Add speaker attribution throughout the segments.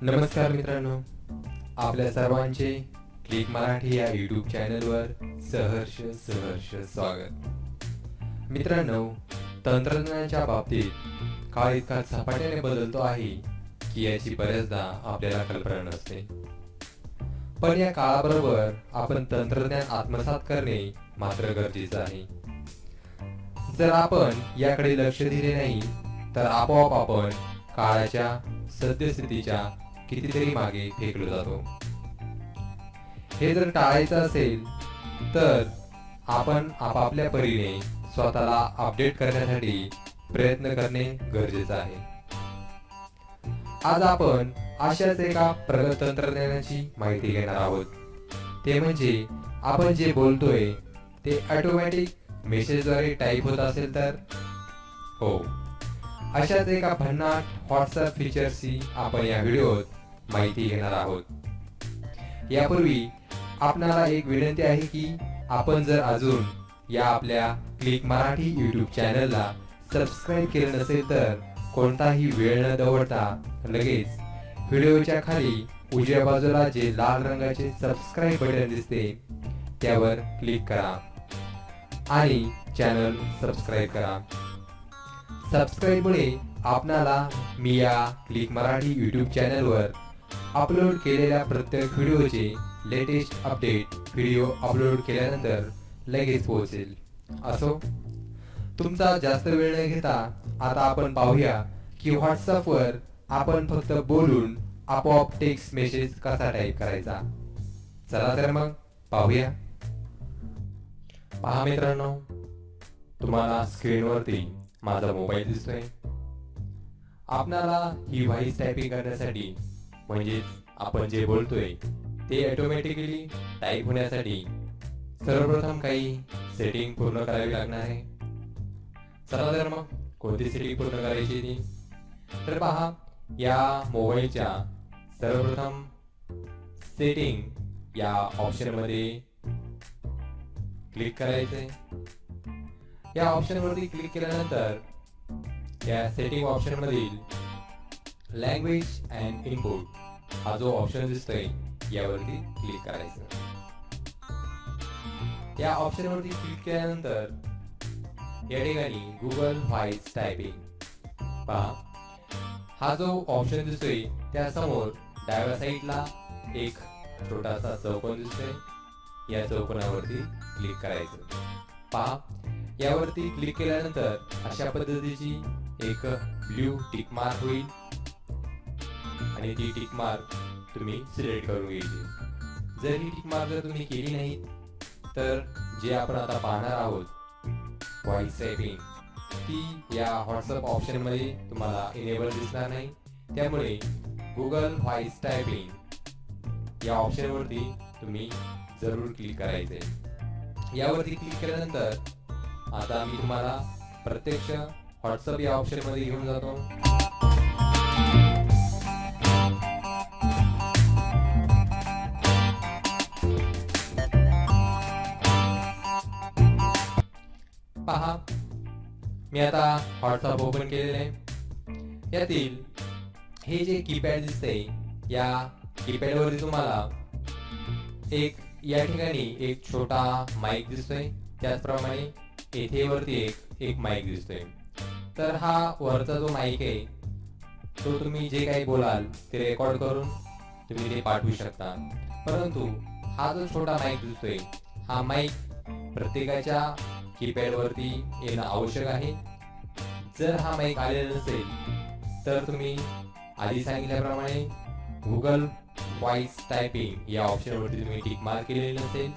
Speaker 1: नमस्कार मित्रांनो, आपल्या सर्वांचे क्लिक मराठी या यूट्यूब चॅनलवर सहर्ष स्वागत. मित्रांनो, तंत्रज्ञानाच्या बाबतीत काळ इतका झपाट्याने बदलतो आहे की याची बऱ्याचदा आपल्याला कल्पना नसते. पण या काळाबरोबर आपण तंत्रज्ञान आत्मसात करणे मात्र गरजेचं आहे. जर आपण याकडे लक्ष दिले नाही तर आपोआप आपण काळाच्या सद्यस्थितीच्या कितीतरी मागे फेकलो जातो. हे जर टाळायचं असेल तर आपण आपापल्या परीने स्वतःला अपडेट करण्यासाठी प्रयत्न करणे गरजेचं आहे. आज आपण अशाच एका प्रगत तंत्रज्ञानाची माहिती घेणार आहोत. ते म्हणजे आपण जे बोलतोय ते ऑटोमॅटिक मेसेजद्वारे टाईप होत असेल तर हो, अशाच एका भन्नाट व्हॉट्सअप फीचरची आपण या व्हिडिओत माहिती घेणार आहोत. यापूर्वी आपणाला एक विनंती आहे की आपण जर अजून या आपल्या क्लिक मराठी यूट्यूब चॅनलला सबस्क्राईब केलं नसेल तर कोणताही वेळ न दवडता लगेच व्हिडिओच्या खाली उजव्या बाजूला जे लाल रंगाचे सबस्क्राईब बटन दिसते त्यावर क्लिक करा आणि चॅनल सबस्क्राईब करा. सबस्क्राईबमुळे आपणाला मी या क्लिक मराठी यूट्यूब चॅनलवर अपलोड केलेल्या प्रत्येक व्हिडिओचे लेटेस्ट अपडेट व्हिडिओ अपलोड केल्यानंतर लगेच पोहोचेल. असो, तुमचा जास्त वेळ न घेता आता आपण पाहूया की व्हॉट्सअपवर आपण फक्त बोलून आपोआप टेक्स्ट मेसेज कसा टाईप करायचा. चला तर मग पाहूया. पहा मित्रांनो, तुम्हाला स्क्रीनवरती माझा मोबाईल दिसतोय. आपणाला ही व्हॉइस टायपिंग करण्यासाठी म्हणजेच आपण जे बोलतोय ते ऑटोमॅटिकली टाईप होण्यासाठी सर्वप्रथम काही सेटिंग पूर्ण करावी लागणार आहे. चला तर मग कोणती सेटिंग पूर्ण करायची ती तर पहा, या मोबाईलच्या सर्वप्रथम सेटिंग या ऑप्शन मध्ये क्लिक करायचंय. या ऑप्शन वरती क्लिक केल्यानंतर या सेटिंग ऑप्शन मधील लँग्वेज अँड इनपुट हा जो ऑप्शन दिसतोय यावरती क्लिक करायचं. या ऑप्शन वरती क्लिक केल्यानंतर या ठिकाणी गुगल व्हॉइस टायपिंग पहा, हा जो ऑप्शन दिसतोय त्या समोर डाव्या साईडला एक छोटासा चौकोन दिसतोय. या चौकोनावरती क्लिक करायचं. पहा, यावरती क्लिक केल्यानंतर अशा पद्धतीची एक ब्ल्यू टिक मार्क होईल आणि ती टिक मार्क तुम्ही सिलेक्ट करून घ्यायची. जर ही टिक मार्क जर तुम्ही केली नाही तर जे आपण आता पाहणार आहोत व्हॉइस टायपिंग ती या व्हॉट्सअप ऑप्शन मध्ये तुम्हाला इनेबल दिसणार नाही. त्यामुळे गुगल व्हॉइस टायपिंग या ऑप्शन वरती तुम्ही जरूर क्लिक करायचे. यावरती क्लिक केल्यानंतर आता मी तुम्हाला प्रत्यक्ष व्हॉट्सअप या ऑप्शन मध्ये घेऊन जातो. पहा, मी आता व्हॉट्सअप ओपन केलेले आहे. यातील हे जे कीपॅड दिसतंय या कीपॅड वरती तुम्हाला एक या ठिकाणी एक छोटा माईक दिसतोय. त्याचप्रमाणे येथे वरती एक माईक दिसतोय. तर हा वरचा जो माईक आहे तो तुम्ही जे काही बोलाल ते रेकॉर्ड करून तुम्ही ते पाठवू शकता. परंतु हा जो छोटा माईक दिसतोय हा माईक प्रत्येकाच्या कीपॅड वरती येणं आवश्यक आहे. जर हा माईक आलेला नसेल तर तुम्ही आधी सांगितल्याप्रमाणे गुगल व्हॉइस टायपिंग या ऑप्शन वरती तुम्ही टिक मार्क केलेली नसेल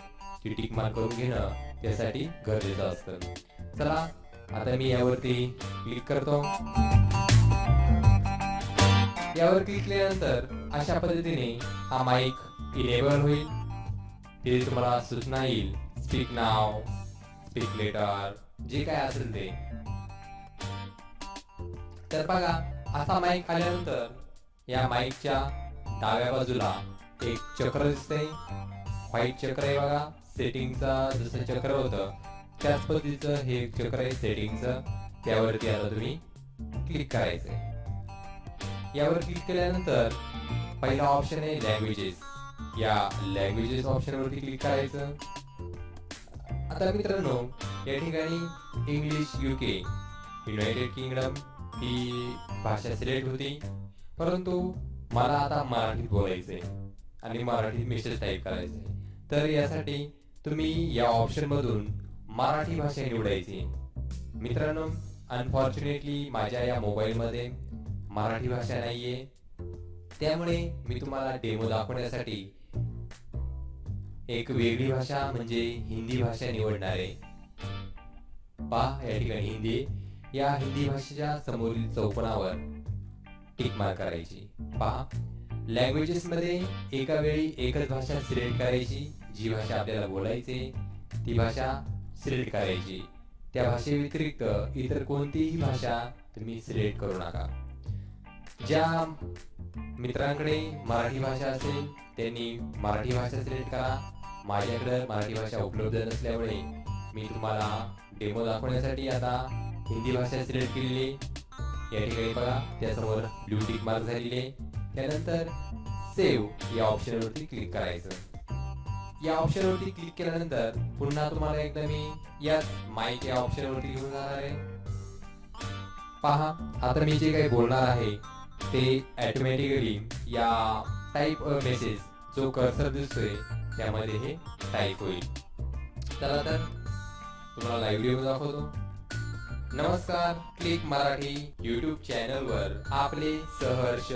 Speaker 1: ती टिक मार्क करून घेणं त्यासाठी गरजेचं असतं. चला आता मी यावरती क्लिक करतो. यावर क्लिक केल्यानंतर अशा पद्धतीने हा माईक इनेबल होईल. ते तुम्हाला सूचना येईल स्पीक नाव, स्पीक लेटर, जे काय असेल ते. तर बघा, असा माईक आल्यानंतर या माईकच्या डाव्या बाजूला एक चक्र दिसतंय. व्हाईट चक्र आहे बघा. सेटिंगचा जसं चक्र होतं त्याच पद्धतीचं हे चक्र आहे सेटिंगचं. त्यावरती आता तुम्ही क्लिक करायचंय. यावर क्लिक केल्यानंतर पहिला ऑप्शन आहे लँग्वेजेस. या लँग्वेजेस ऑप्शनवरती क्लिक करायचं. आता मित्रांनो, या ठिकाणी इंग्लिश UK युनायटेड किंगडम ही भाषा सिलेक्ट होती, परंतु मला आता मराठीत बोलायचंय आणि मराठीत मेसेज टाईप करायचे. तर यासाठी तुम्ही या ऑप्शन मधून मराठी भाषा निवडायची. मित्रांनो, अनफॉर्च्युनेटली माझ्या या मोबाईल मध्ये मराठी भाषा नाहीये, त्यामुळे मी तुम्हाला डेमो दाखवण्यासाठी एक वेगळी भाषा म्हणजे हिंदी भाषा निवडणार आहे. पहा, या ठिकाणी हिंदी, या हिंदी भाषेच्या समोरील चौकोनावर टिक मार्क करायची. पहा, लँग्वेजेस मध्ये एका वेळी एकच भाषा सिलेक्ट करायची. जी भाषा आपल्याला बोलायची ती भाषा सिलेक्ट करायची. त्या भाषेव्यतिरिक्त इतर कोणतीही भाषा तुम्ही सिलेक्ट करू नका. ज्या मित्रांकडे मराठी भाषा असेल त्यांनी मराठी भाषा सिलेक्ट करा. माझ्याकडे मराठी भाषा उपलब्ध नसल्यामुळे मी तुम्हाला डेमो दाखवण्यासाठी आता हिंदी भाषा सिलेक्ट केलेली. या ठिकाणी बघा, त्यासमोर ब्लू टिक मार्क झालेले. त्यानंतर सेव्ह या ऑप्शनवरती क्लिक करायचं. या ऑप्शनवरती क्लिक केल्यानंतर पुन्हा तुम्हाला एकदा मी या माईक या ऑप्शनवरती घेऊन जाणार आहे. पहा, आता मी जे काही बोलणार आहे ते ऑटोमॅटिकली या टाईप अ मेसेज जो कर्सर दिसतोय त्यामध्ये हे टाईप होईल. चला तर तुम्हाला लाईव्ह व्हिडिओ दाखवतो. नमस्कार, क्लिक मराठी YouTube चॅनलवर आपले सहर्ष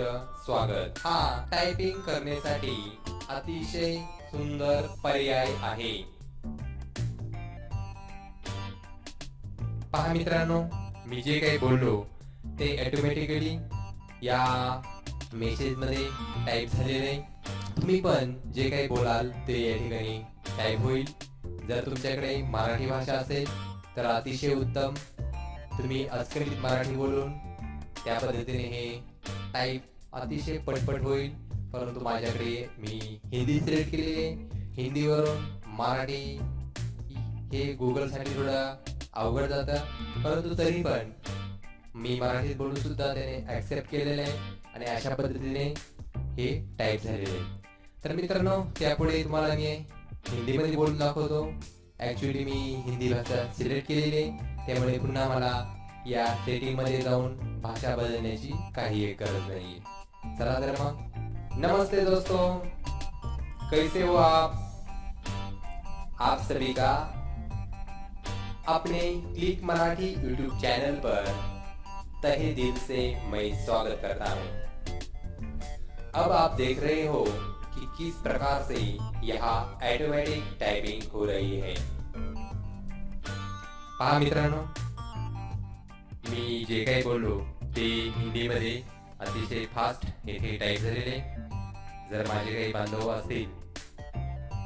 Speaker 1: स्वागत. हा टायपिंग करण्यासाठी अतिशय सुंदर पर्याय आहे. पहा मित्रांनो, मी जे काही बोललो ते ऑटोमॅटिकली या मेसेज मध्ये टाईप झालेले आहे. तुम्ही पण जे काही बोलाल ते या ठिकाणी टाईप होईल. जर तुमच्याकडे मराठी भाषा असेल तर अतिशय उत्तम, तुम्ही अस्खलित मराठी बोलून त्या पद्धतीने हे टाईप अतिशय पटपट होईल. परंतु माझ्याकडे मी हिंदी सिलेक्ट केलेली, हिंदीवरून मराठी हे गुगलसाठी थोडं अवघड जातं, परंतु तरी पण मी मराठीत बोलून सुद्धा त्याने ॲक्सेप्ट केलेलं आहे आणि अशा पद्धतीने हे टाईप झालेले आहे. तर मित्रांनो, त्यापुढे तुम्हाला मी हिंदीमध्ये बोलून दाखवतो. ॲक्च्युली मी हिंदी भाषा सिलेक्ट केलेली आहे, त्यामुळे पुन्हा मला या सेटिंगमध्ये जाऊन भाषा बदलण्याची काही गरज नाही. चला तर मग, नमस्ते दोस्तों, कैसे हो आप सभी का अपने क्लिक मराठी YouTube चैनल पर तहे दिल से मैं स्वागत करता हूं. अब आप देख रहे हो कि किस प्रकार से यहाँ ऑटोमेटिक टाइपिंग हो रही है. पहा मित्रांनो, मी जे काही बोललो ते हिंदीमध्ये अतिशय फास्ट येथे टाईप झालेले. जर माझे काही बांधव असतील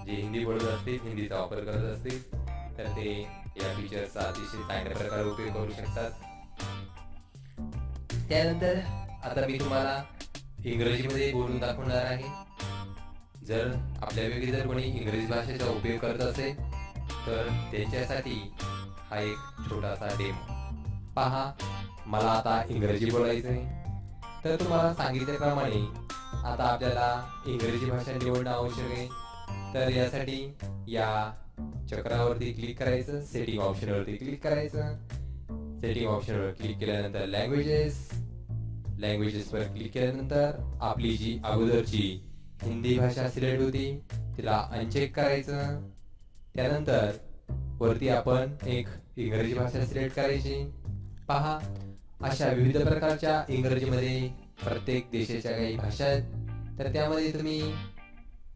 Speaker 1: जे हिंदी बोलत असतील, हिंदीचा वापर करत असतील, तर ते या फीचरचा अतिशय चांगल्या प्रकारे उपयोग करू शकतात. त्यानंतर आता मी तुम्हाला इंग्रजीमध्ये बोलून दाखवणार आहे. जर आपल्यापैकी जर कोणी इंग्रजी भाषेचा उपयोग करत असेल तर त्यांच्यासाठी हा एक छोटासा डेमो. पहा, मला आता इंग्रजी बोलायचं आहे, तर तुम्हाला सांगितल्याप्रमाणे आता आपल्याला इंग्रजी भाषा निवडणं आवश्यक आहे. तर यासाठी या चक्रावरती क्लिक करायचं, सेटिंग ऑप्शनवरती क्लिक करायचं. सेटिंग ऑप्शनवर क्लिक केल्यानंतर लँग्वेजेसवर क्लिक केल्यानंतर आपली जी अगोदरची हिंदी भाषा सिलेक्ट होती तिला अनचेक करायचं. त्यानंतर वरती आपण एक इंग्रजी भाषा सिलेक्ट करायची. पहा, अशा विविध प्रकारच्या इंग्रजीमध्ये प्रत्येक देशाच्या काही भाषा आहेत, तर त्यामध्ये तुम्ही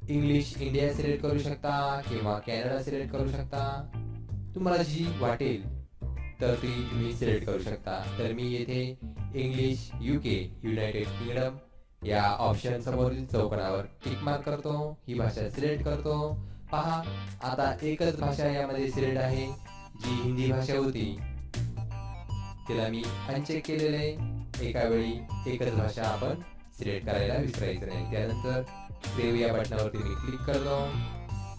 Speaker 1: इंग्लिश इंडिया सिलेक्ट करू शकता किंवा कॅनडा सिलेक्ट करू शकता. तुम्हाला जी वाटेल तर ती तुम्ही सिलेक्ट करू शकता. तर मी येथे इंग्लिश UK युनायटेड किंगडम या ऑप्शन समोरील चौकोनावर टिक मार्क करतो, ही भाषा सिलेक्ट करतो. पहा, आता एकच भाषा यामध्ये सिलेक्ट आहे, जी हिंदी भाषा होती तिला मी अनचेक केलेले आहे. एका वेळी एकच भाषा आपण सिलेक्ट करायला विसरायचं नाही. त्यानंतर सेव्ह या बटनावरती मी क्लिक करतो.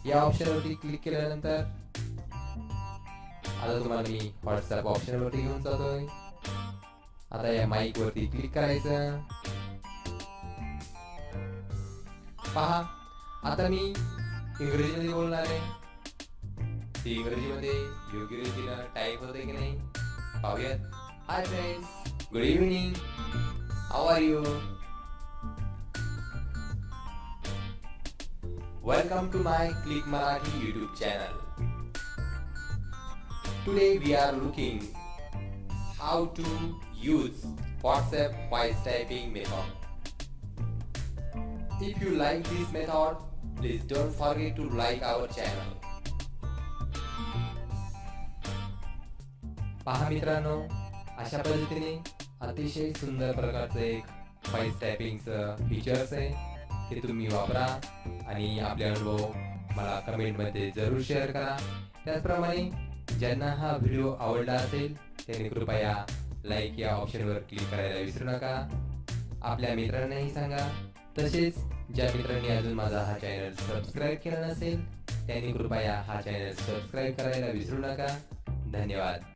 Speaker 1: या ऑप्शनवरती क्लिक केल्यानंतर आता तुम्हाला मी व्हॉट्सअप ऑप्शनवरती घेऊन जातोय. आता या माईक वरती क्लिक करायचं. पहा, आता मी इंग्रजीमध्ये बोलणार आहे. ती इंग्रजीमध्ये योग्य रीतीनं टाईप होते की नाही पाहूयात. Hi friends, good evening, how are you? Welcome to my click Marathi YouTube channel. Today we are looking how to use WhatsApp voice typing method. If you like this method, please don't forget to like our channel. पहा मित्रांनो, अशा पद्धतीने अतिशय सुंदर प्रकारचं एक voice टायपिंगचं features आहे. ते तुम्ही वापरा आणि आपले अनुभव मला कमेंटमध्ये जरूर शेअर करा. त्याचप्रमाणे ज्यांना हा व्हिडिओ आवडला असेल त्यांनी कृपया लाईक या ऑप्शनवर क्लिक करायला विसरू नका. आपल्या मित्रांनाही सांगा. तसेच ज्या मित्रांनी अजून माझा हा चॅनल सबस्क्राईब केला नसेल त्यांनी कृपया हा चॅनल सबस्क्राईब करायला विसरू नका. धन्यवाद.